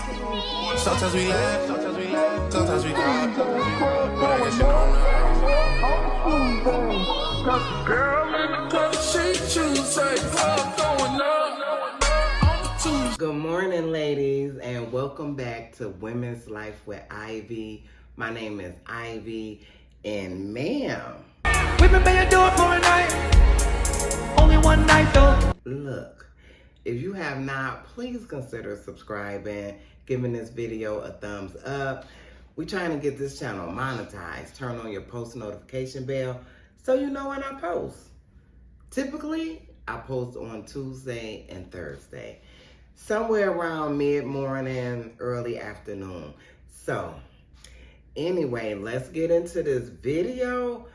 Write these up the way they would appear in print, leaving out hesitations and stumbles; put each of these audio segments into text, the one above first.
Sometimes we laugh, sometimes we cry, but I guess you know now. Girl in the cut, she Tuesday, club going up. Good morning, ladies, and welcome back to Women's Life with Ivy. My name is Ivy, and ma'am, Women may do it for a night, only one night though. look, if you have not, please consider subscribing, giving this video a thumbs up. We're trying to get this channel monetized. Turn on your post notification bell so you know when I post. Typically, I post on Tuesday and Thursday, somewhere around mid-morning, early afternoon. So, anyway, let's get into this video.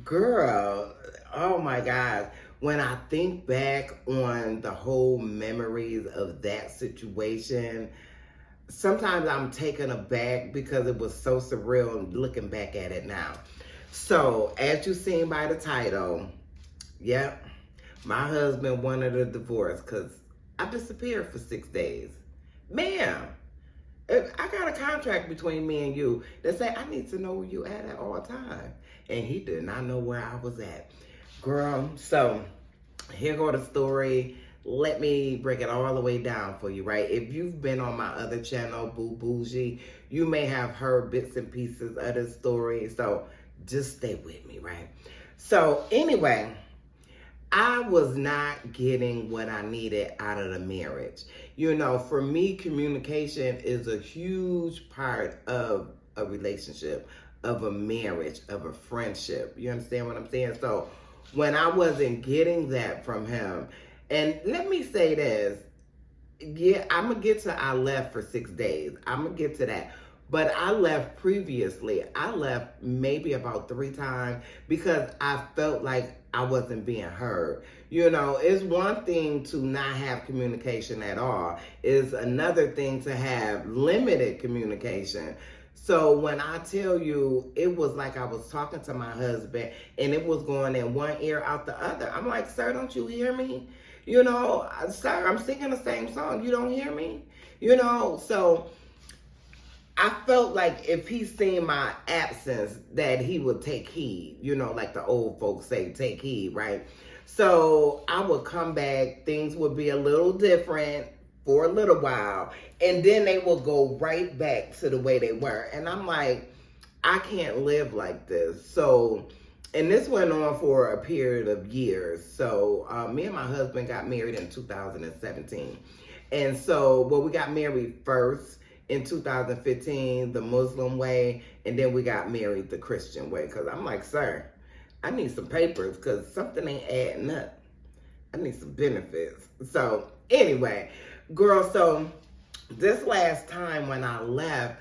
Girl, oh my God. When I think back on the whole memories of that situation, sometimes I'm taken aback because it was so surreal looking back at it now. So, as you've seen by the title, yep, my husband wanted a divorce because I disappeared for 6 days. Ma'am, I got a contract between me and you that say I need to know where you at all times. And he did not know where I was at. Girl, so here go the story. Let me break it all the way down for you, right? If you've been on my other channel, Boo Bougie, you may have heard bits and pieces of the story. So just stay with me, right? So anyway, I was not getting what I needed out of the marriage. You know, for me, communication is a huge part of a relationship, of a marriage, of a friendship. You understand what I'm saying? So when I wasn't getting that from him, and let me say this, yeah, I'm going to get to I left for 6 days. I'm going to get to that. But I left previously. I left maybe about 3 times because I felt like I wasn't being heard. You know, it's one thing to not have communication at all. It's another thing to have limited communication. So when I tell you, it was like I was talking to my husband and it was going in one ear out the other. I'm like, sir, don't you hear me? You know, sir, I'm singing the same song. You don't hear me? You know, so I felt like if he seen my absence, that he would take heed, you know, like the old folks say, take heed, right? So I would come back, things would be a little different for a little while, and then they will go right back to the way they were. And I'm like, I can't live like this. So, and this went on for a period of years. So me and my husband got married in 2017. And so, well, we got married first in 2015, the Muslim way, and then we got married the Christian way. Because I'm like, sir, I need some papers because something ain't adding up. I need some benefits. So anyway, girl, so this last time when I left,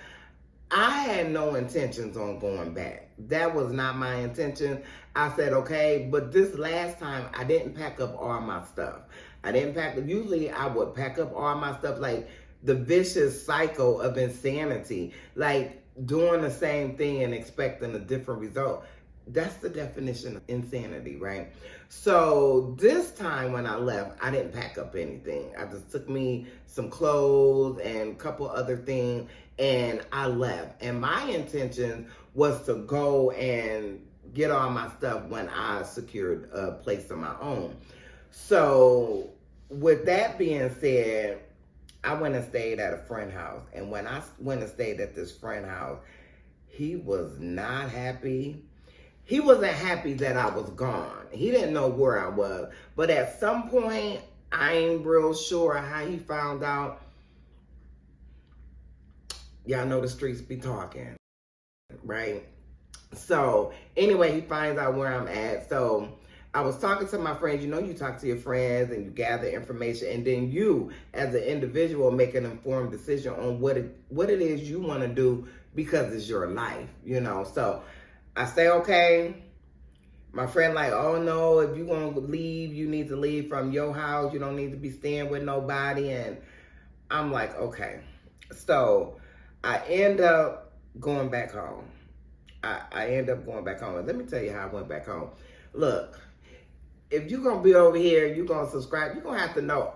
I had no intentions on going back. That was not my intention. I said, okay, but this last time I didn't pack up all my stuff. Usually I would pack up all my stuff, like the vicious cycle of insanity, like doing the same thing and expecting a different result. That's the definition of insanity, right? So this time when I left, I didn't pack up anything. I just took me some clothes and a couple other things and I left. And my intention was to go and get all my stuff when I secured a place of my own. So with that being said, I went and stayed at a friend's house. And when I went and stayed at this friend's house, he was not happy. He wasn't happy that I was gone. He didn't know where I was. But at some point, I ain't real sure how he found out. Y'all know the streets be talking, right? So anyway, he finds out where I'm at. So I was talking to my friends. You know, you talk to your friends and you gather information, and then you, as an individual, make an informed decision on what it is you want to do because it's your life, you know. So I say, okay. My friend like, oh no, if you want to leave, you need to leave from your house. You don't need to be staying with nobody. And I'm like, okay. So I end up going back home. I end up going back home. And let me tell you how I went back home. Look, if you're going to be over here, you're going to subscribe, you're going to have to know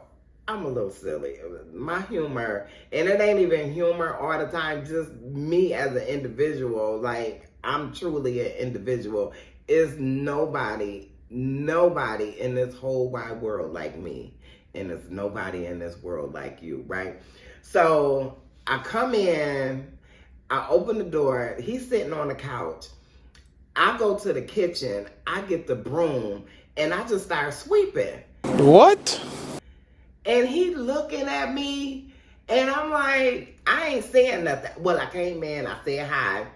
I'm a little silly. My humor, and it ain't even humor all the time, just me as an individual. Like, I'm truly an individual. Is nobody in this whole wide world like me. And there's nobody in this world like you, right? So I come in, I open the door, he's sitting on the couch. I go to the kitchen, I get the broom, and I just start sweeping. What? And he looking at me, and I'm like, I ain't saying nothing. Well, I came in, I said hi.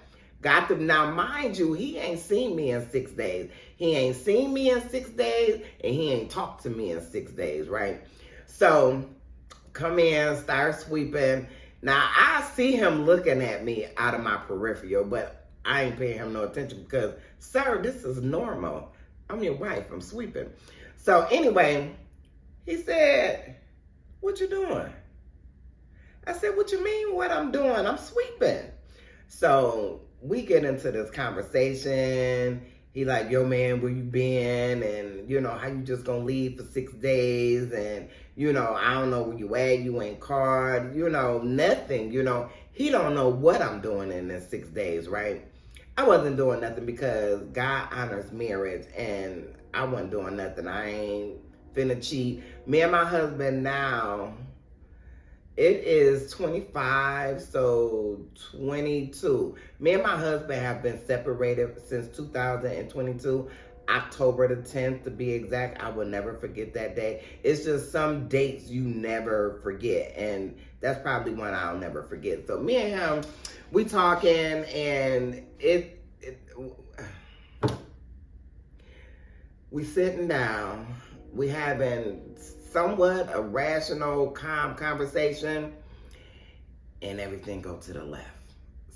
Now, mind you, he ain't seen me in 6 days. He ain't seen me in 6 days, and he ain't talked to me in 6 days, right? So, come in, start sweeping. Now, I see him looking at me out of my peripheral, but I ain't paying him no attention because, sir, this is normal. I'm your wife, I'm sweeping. So, anyway, he said, what you doing? I said, what you mean what I'm doing? I'm sweeping. So we get into this conversation. He like, yo man, where you been? And you know, how you just gonna leave for 6 days? And you know, I don't know where you at, you ain't called, you know, nothing, you know. He don't know what I'm doing in this 6 days, right? I wasn't doing nothing because God honors marriage and I wasn't doing nothing. I ain't finna cheat. Me and my husband now, it is 25, so 22. Me and my husband have been separated since 2022, October the 10th to be exact. I will never forget that day. It's just some dates you never forget, and that's probably one I'll never forget. So me and him, we talking, and we sitting down, we having somewhat a rational, calm conversation, and everything go to the left.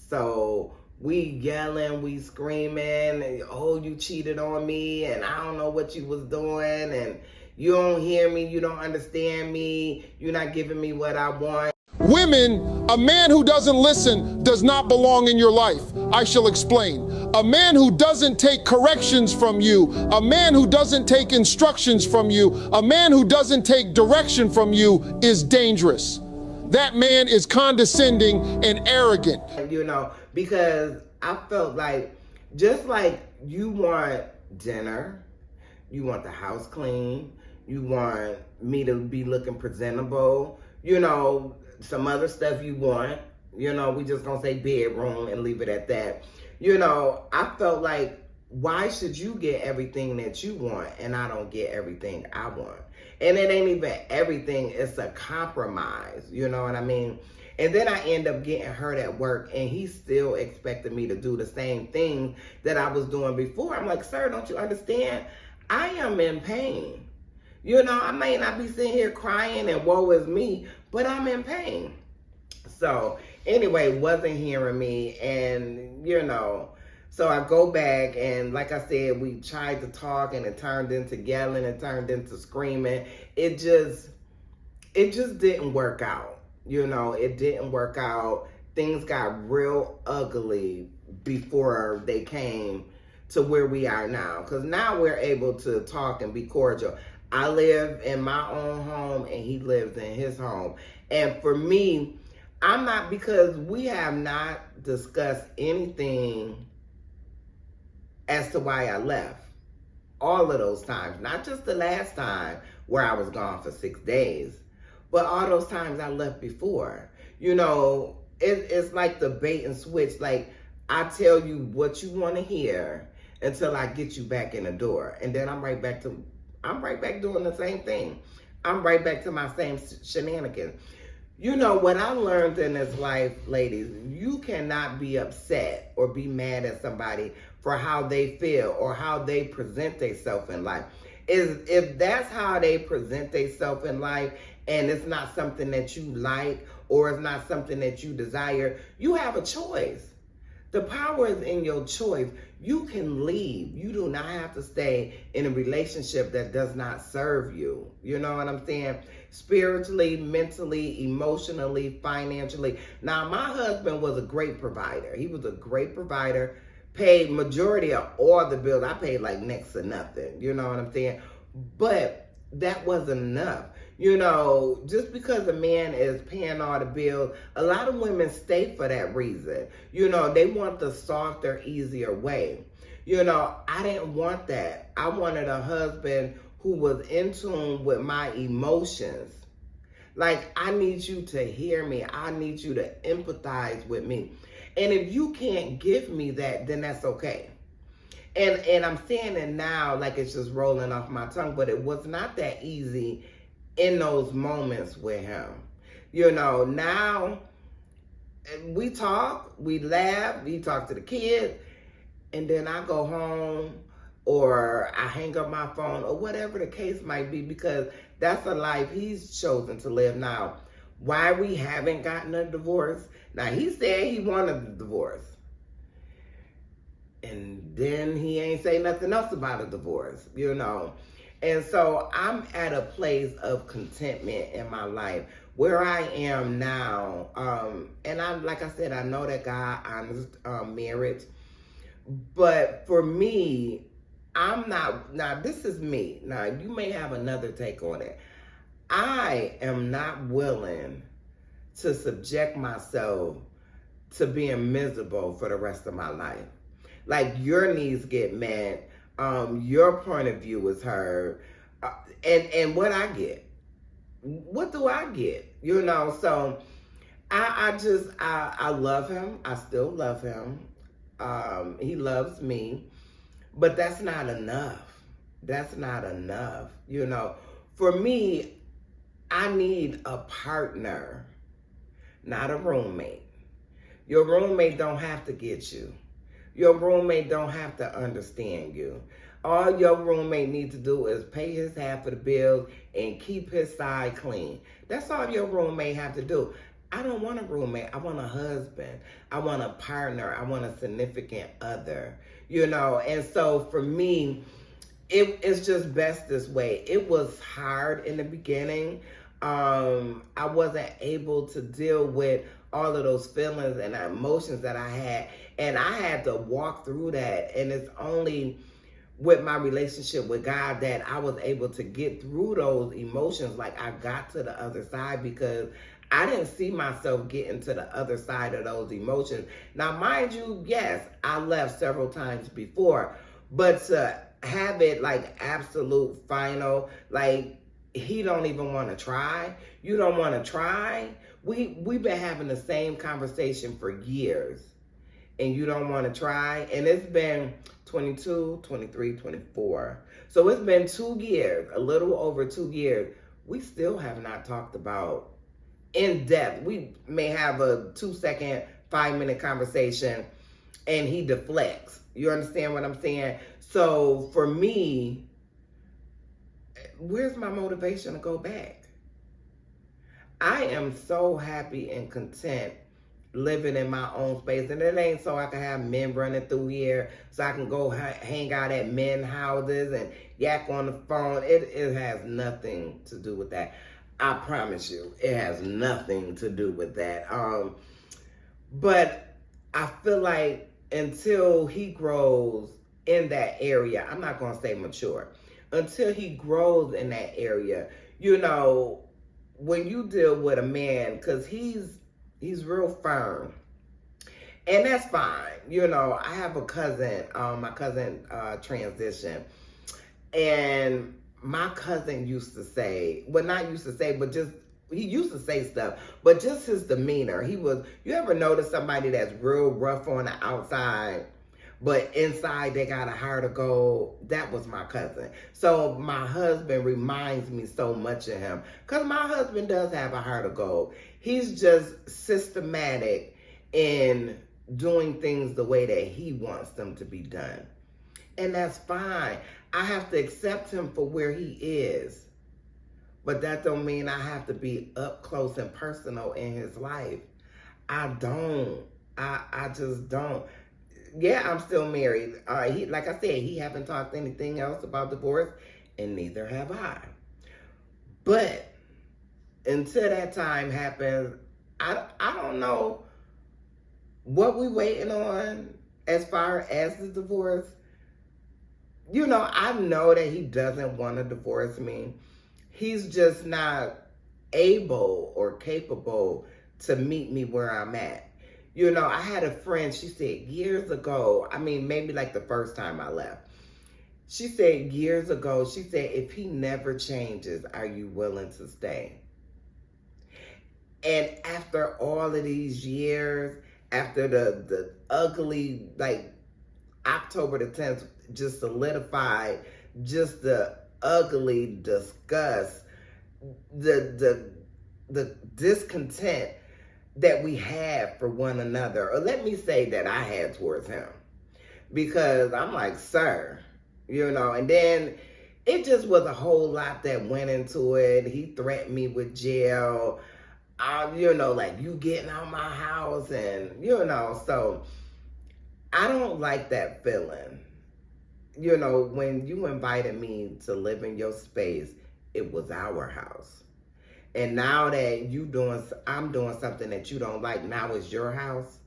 So we yelling, we screaming, oh, you cheated on me, and I don't know what you was doing, and you don't hear me, you don't understand me, you're not giving me what I want. Women, a man who doesn't listen does not belong in your life. I shall explain. A man who doesn't take corrections from you, a man who doesn't take instructions from you, a man who doesn't take direction from you is dangerous. That man is condescending and arrogant. You know, because I felt like, just like you want dinner, you want the house clean, you want me to be looking presentable, you know, some other stuff you want, you know, we just gonna say bedroom and leave it at that. You know, I felt like, why should you get everything that you want and I don't get everything I want? And it ain't even everything, it's a compromise, you know what I mean? And then I end up getting hurt at work and he still expected me to do the same thing that I was doing before. I'm like, sir, don't you understand? I am in pain. You know, I may not be sitting here crying and woe is me, but I'm in pain. So anyway, wasn't hearing me, and you know, so I go back and like I said, we tried to talk and it turned into yelling, it turned into screaming. It just didn't work out. You know, it didn't work out. Things got real ugly before they came to where we are now. Because now we're able to talk and be cordial. I live in my own home and he lives in his home. And for me, I'm not, because we have not discussed anything as to why I left. All of those times, not just the last time where I was gone for 6 days, but all those times I left before. You know, it's like the bait and switch. Like, I tell you what you want to hear until I get you back in the door. And then I'm right back doing the same thing. I'm right back to my same shenanigans. You know, what I learned in this life, ladies, you cannot be upset or be mad at somebody for how they feel or how they present themselves in life. If that's how they present themselves in life and it's not something that you like or it's not something that you desire, you have a choice. The power is in your choice. You can leave. You do not have to stay in a relationship that does not serve you. You know what I'm saying? Spiritually, mentally, emotionally, financially. Now, my husband was a great provider. He was a great provider. Paid majority of all the bills. I paid like next to nothing. You know what I'm saying? But that wasn't enough. You know, just because a man is paying all the bills, a lot of women stay for that reason. You know, they want the softer, easier way. You know, I didn't want that. I wanted a husband who was in tune with my emotions. Like, I need you to hear me. I need you to empathize with me. And if you can't give me that, then that's okay. And I'm saying it now like it's just rolling off my tongue, but it was not that easy in those moments with him. You know, now we talk, we laugh, we talk to the kids, and then I go home or I hang up my phone or whatever the case might be, because that's a life he's chosen to live now. Why we haven't gotten a divorce? Now, he said he wanted a divorce. And then he ain't say nothing else about a divorce, you know. And so I'm at a place of contentment in my life where I am now. And like I said, I know that God honors marriage. But for me, I'm not, now this is me. Now you may have another take on it. I am not willing to subject myself to being miserable for the rest of my life. Like, your needs get met, your point of view is heard, and what I get. What do I get? You know, so I love him. I still love him. He loves me, but that's not enough. That's not enough. You know, for me, I need a partner, not a roommate. Your roommate don't have to get you. Your roommate don't have to understand you. All your roommate needs to do is pay his half of the bills and keep his side clean. That's all your roommate have to do. I don't want a roommate. I want a husband. I want a partner. I want a significant other. You know, and so for me, it's just best this way. It was hard in the beginning. I wasn't able to deal with all of those feelings and emotions that I had. And I had to walk through that. And it's only with my relationship with God that I was able to get through those emotions. Like, I got to the other side because I didn't see myself getting to the other side of those emotions. Now, mind you, yes, I left several times before, but to have it like absolute final, like, he don't even want to try. You don't want to try. We've been having the same conversation for years, and you don't want to try. And it's been 22, 23, 24. So it's been 2 years, a little over 2 years. We still have not talked about in depth. We may have a 2-second, 5-minute conversation, and he deflects. You understand what I'm saying? So for me, where's my motivation to go back? I am so happy and content living in my own space. And it ain't so I can have men running through here, so I can go hang out at men houses and yak on the phone. It has nothing to do with that. I promise you, it has nothing to do with that. But I feel like until he grows in that area, I'm not going to say mature, until he grows in that area, you know, when you deal with a man, because he's real firm, and that's fine. You know, I have a cousin, my cousin transitioned, and my cousin used to say, well, not used to say, but just, he used to say stuff, but just his demeanor. You ever notice somebody that's real rough on the outside, but inside they got a heart of gold? That was my cousin. So my husband reminds me so much of him, because my husband does have a heart of gold. He's just systematic in doing things the way that he wants them to be done. And that's fine. I have to accept him for where he is. But that don't mean I have to be up close and personal in his life. I don't. I just don't. Yeah, I'm still married. Like I said, he haven't talked anything else about divorce, and neither have I. But until that time happens, I don't know what we waiting on as far as the divorce. You know, I know that he doesn't want to divorce me. He's just not able or capable to meet me where I'm at. You know, I had a friend, she said years ago, I mean, maybe like the first time I left, she said years ago, she said, if he never changes, are you willing to stay? And after all of these years, after the ugly, like October the 10th just solidified just the ugly disgust, the discontent that we have for one another, or let me say that I had towards him, because I'm like, sir, you know, and then it just was a whole lot that went into it. He threatened me with jail, you know, like, you getting out my house, and, you know, so I don't like that feeling. You know, when you invited me to live in your space, it was our house. And now that I'm doing something that you don't like, now it's your house.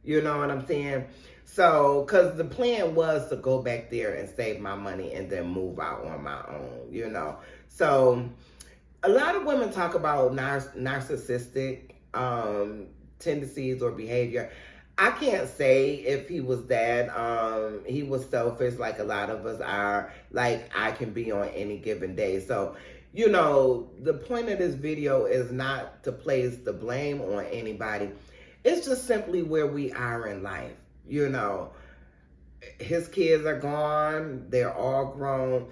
You know what I'm saying? So, because the plan was to go back there and save my money and then move out on my own, you know. So, a lot of women talk about narcissistic tendencies or behavior. I can't say if he was that. He was selfish like a lot of us are. Like, I can be on any given day. So, you know, the point of this video is not to place the blame on anybody. It's just simply where we are in life. You know, his kids are gone. They're all grown.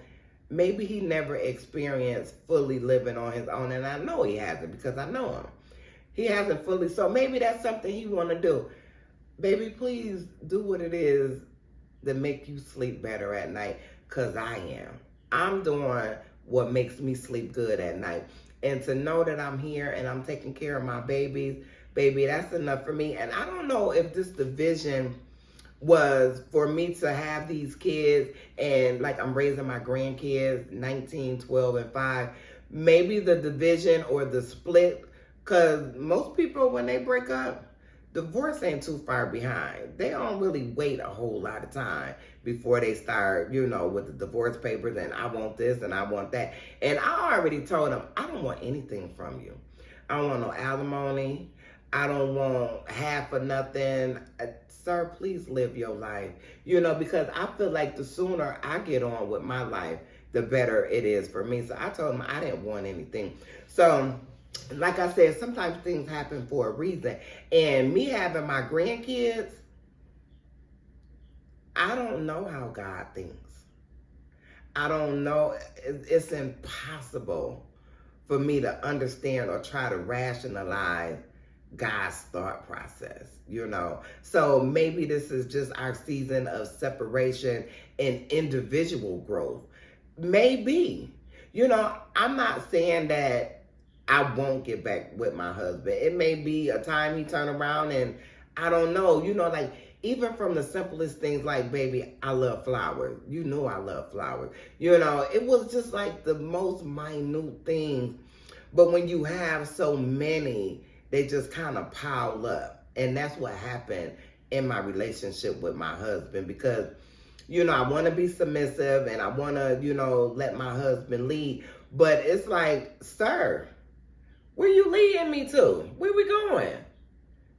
Maybe he never experienced fully living on his own. And I know he hasn't, because I know him. He hasn't fully. So maybe that's something he want to do. Baby, please do what it is that make you sleep better at night, because I am. I'm doing what makes me sleep good at night. And to know that I'm here and I'm taking care of my babies, baby, that's enough for me. And I don't know if this division was for me to have these kids and like I'm raising my grandkids, 19, 12, and 5. Maybe the division or the split, because most people, when they break up, divorce ain't too far behind. They don't really wait a whole lot of time before they start, you know, with the divorce papers and I want this and I want that. And I already told them, I don't want anything from you. I don't want no alimony. I don't want half or nothing. Sir, please live your life. You know, because I feel like the sooner I get on with my life, the better it is for me. So I told them I didn't want anything. So, like I said, sometimes things happen for a reason. And me having my grandkids, I don't know how God thinks. I don't know. It's impossible for me to understand or try to rationalize God's thought process, you know. So maybe this is just our season of separation and individual growth. Maybe. You know, I'm not saying that I won't get back with my husband. It may be a time he turn around and I don't know, you know, like even from the simplest things like, baby, I love flowers. You know I love flowers. You know, it was just like the most minute things. But when you have so many, they just kind of pile up. And that's what happened in my relationship with my husband, because, you know, I want to be submissive and I want to, you know, let my husband lead. But it's like, sir, where you leading me to? Where we going?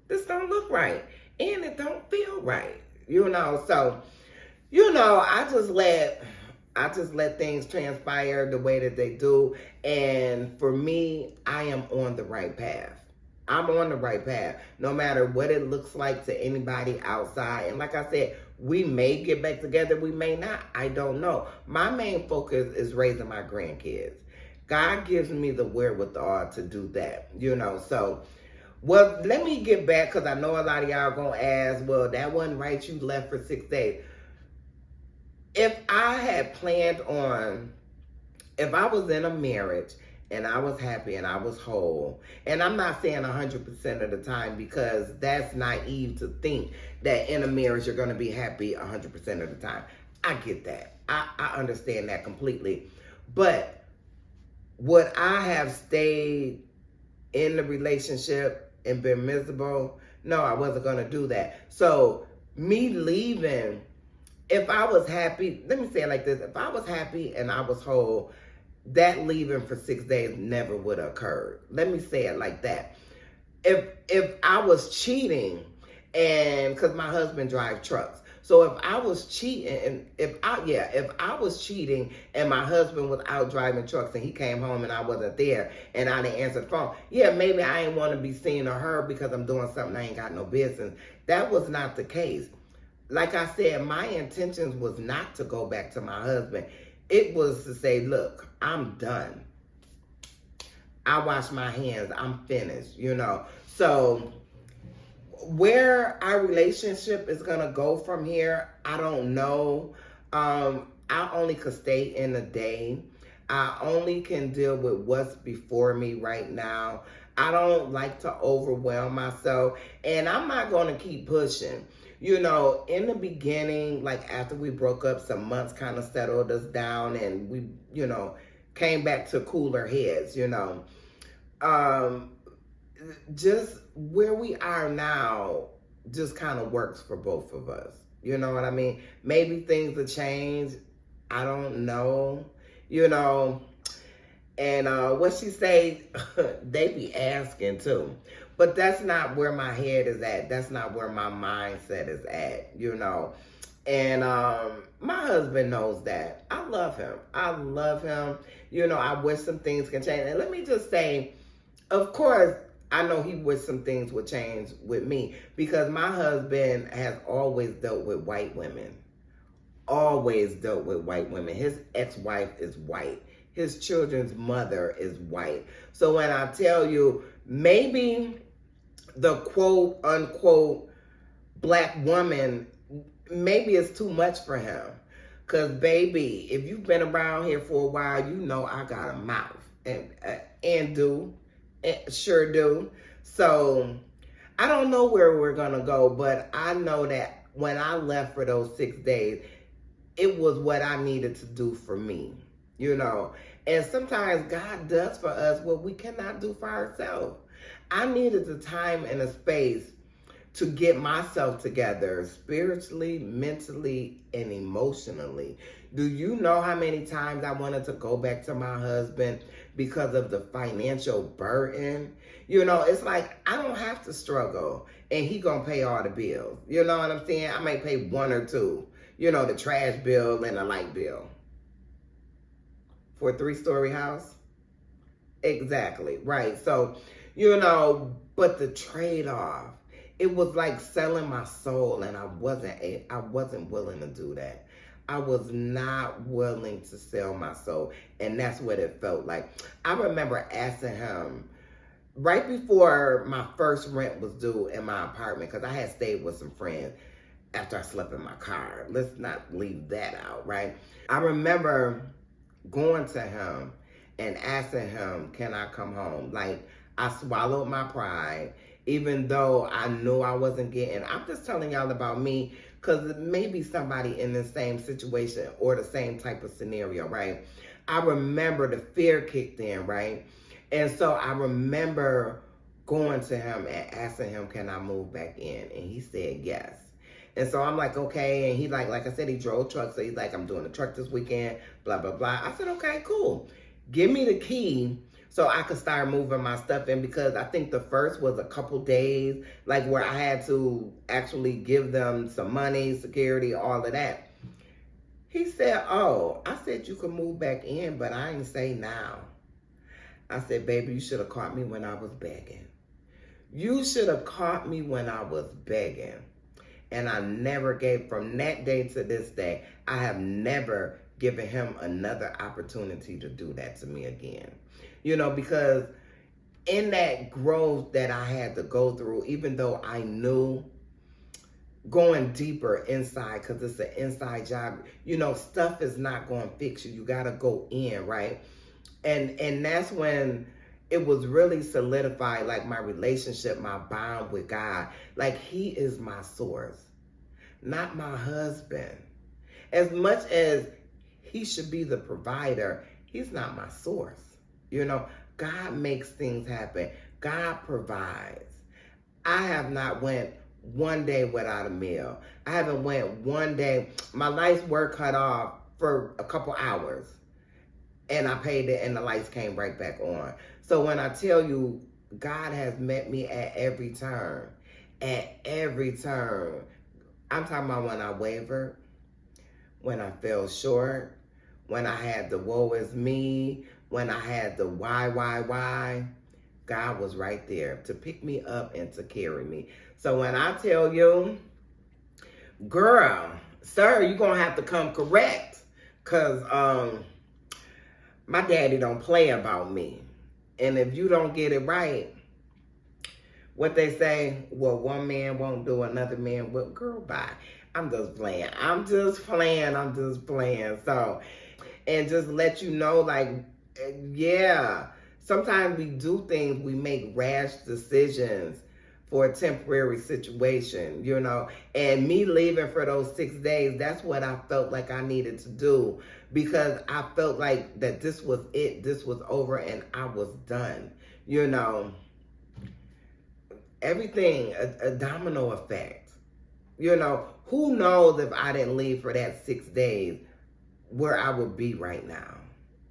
This don't look right. And it don't feel right. You know, so, you know, I just let things transpire the way that they do. And for me, I am on the right path. I'm on the right path, no matter what it looks like to anybody outside. And like I said, we may get back together, we may not. I don't know. My main focus is raising my grandkids. God gives me the wherewithal to do that, you know. So, well, let me get back, because I know a lot of y'all going to ask, well, that wasn't right, you left for 6 days. If I had planned on, if I was in a marriage and I was happy and I was whole, and I'm not saying 100% of the time, because that's naive to think that in a marriage you're going to be happy 100% of the time. I get that. I understand that completely. But would I have stayed in the relationship and been miserable? No, I wasn't going to do that. So me leaving, if I was happy, let me say it like this. If I was happy and I was whole, that leaving for 6 days never would have occurred. Let me say it like that. If I was cheating, and because my husband drives trucks, so if I was cheating, and if I was cheating and my husband was out driving trucks and he came home and I wasn't there and I didn't answer the phone, yeah, maybe I ain't want to be seen or heard because I'm doing something I ain't got no business. That was not the case. Like I said, my intentions was not to go back to my husband. It was to say, look, I'm done. I wash my hands. I'm finished, you know. So where our relationship is going to go from here, I don't know. I only could stay in the day. I only can deal with what's before me right now. I don't like to overwhelm myself, and I'm not going to keep pushing. You know, in the beginning, like after we broke up, some months kind of settled us down and we, you know, came back to cooler heads, you know. Just where we are now just kind of works for both of us. You know what I mean? Maybe things will change. I don't know, you know. And what she say, they be asking too. But that's not where my head is at. That's not where my mindset is at, you know. And my husband knows that. I love him. I love him. You know, I wish some things can change. And let me just say, of course, I know he wish some things would change with me because my husband has always dealt with white women. Always dealt with white women. His ex-wife is white. His children's mother is white. So when I tell you, maybe the quote unquote black woman, maybe it's too much for him. Cause baby, if you've been around here for a while, you know I got a mouth and sure do. So I don't know where we're gonna go, but I know that when I left for those 6 days, it was what I needed to do for me, you know. And sometimes God does for us what we cannot do for ourselves. I needed the time and the space to get myself together spiritually, mentally, and emotionally. Do you know how many times I wanted to go back to my husband because of the financial burden? You know, it's like I don't have to struggle and he gonna pay all the bills. You know what I'm saying? I may pay one or two, you know, the trash bill and the light bill. For a 3-story house? Exactly, right. So, you know, but the trade-off, it was like selling my soul, and I wasn't willing to do that. I was not willing to sell my soul, and that's what it felt like. I remember asking him right before my first rent was due in my apartment, because I had stayed with some friends after I slept in my car. Let's not leave that out, right? I remember going to him and asking him, can I come home? Like, I swallowed my pride, even though I knew I wasn't getting. I'm just telling y'all about me, because maybe somebody in the same situation or the same type of scenario, right? I remember the fear kicked in, right? And so I remember going to him and asking him, can I move back in? And he said yes. And so I'm like, okay. And he like I said, he drove trucks. So he's like, I'm doing a truck this weekend, blah, blah, blah. I said, okay, cool. Give me the key so I could start moving my stuff in, because I think the first was a couple days, like where I had to actually give them some money, security, all of that. He said, oh, I said you could move back in, but I ain't say now. I said, baby, you should have caught me when I was begging. You should have caught me when I was begging. And I never gave, from that day to this day, I have never given him another opportunity to do that to me again. You know, because in that growth that I had to go through, even though I knew going deeper inside, because it's an inside job, you know, stuff is not going to fix you. You got to go in, right? And that's when it was really solidified, like my relationship, my bond with God. Like, he is my source, not my husband. As much as he should be the provider, he's not my source. You know, God makes things happen. God provides. I have not went one day without a meal. I haven't went one day. My lights were cut off for a couple hours. and I paid it and the lights came right back on. So when I tell you, God has met me at every turn. At every turn. I'm talking about when I wavered, when I fell short, when I had the woe is me, when I had the why. God was right there to pick me up and to carry me. So when I tell you, girl, sir, you're going to have to come correct. Because my daddy don't play about me. And if you don't get it right, what they say, well, one man won't do, another man will. Girl, bye. I'm just playing. So, and just let you know, like, yeah, sometimes we do things, we make rash decisions for a temporary situation, you know. And me leaving for those 6 days, that's what I felt like I needed to do, because I felt like that this was it, this was over, and I was done, you know. Everything, a domino effect. You know, who knows if I didn't leave for that 6 days, where I would be right now.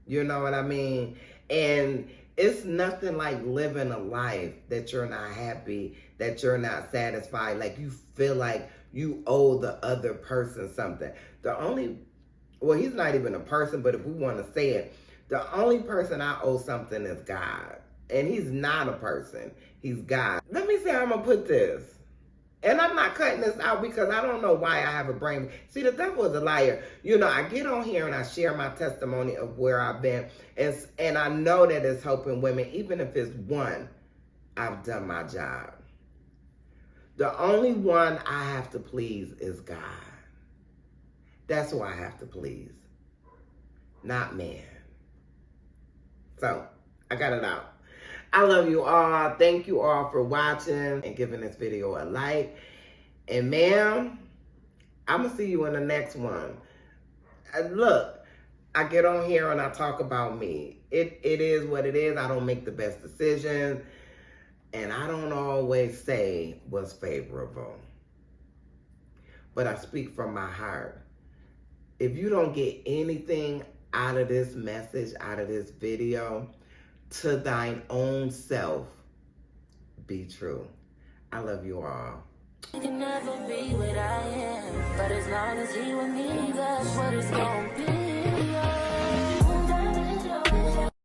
You know what I mean? And it's nothing like living a life that you're not happy, that you're not satisfied, like you feel like you owe the other person something. Well, he's not even a person, but if we want to say it, the only person I owe something is God. And he's not a person. He's God. Let me see how I'm going to put this. And I'm not cutting this out because I don't know why I have a brain. See, the devil is a liar. You know, I get on here and I share my testimony of where I've been. And I know that it's helping women. Even if it's one, I've done my job. The only one I have to please is God. That's who I have to please. Not man. So, I got it out. I love you all. Thank you all for watching and giving this video a like. And ma'am, I'm going to see you in the next one. Look, I get on here and I talk about me. It is what it is. I don't make the best decisions. And I don't always say what's favorable. But I speak from my heart. If you don't get anything out of this message, out of this video, to thine own self, be true. I love you all. You can never be what I am, but as long as he with me, that's what it's gonna be.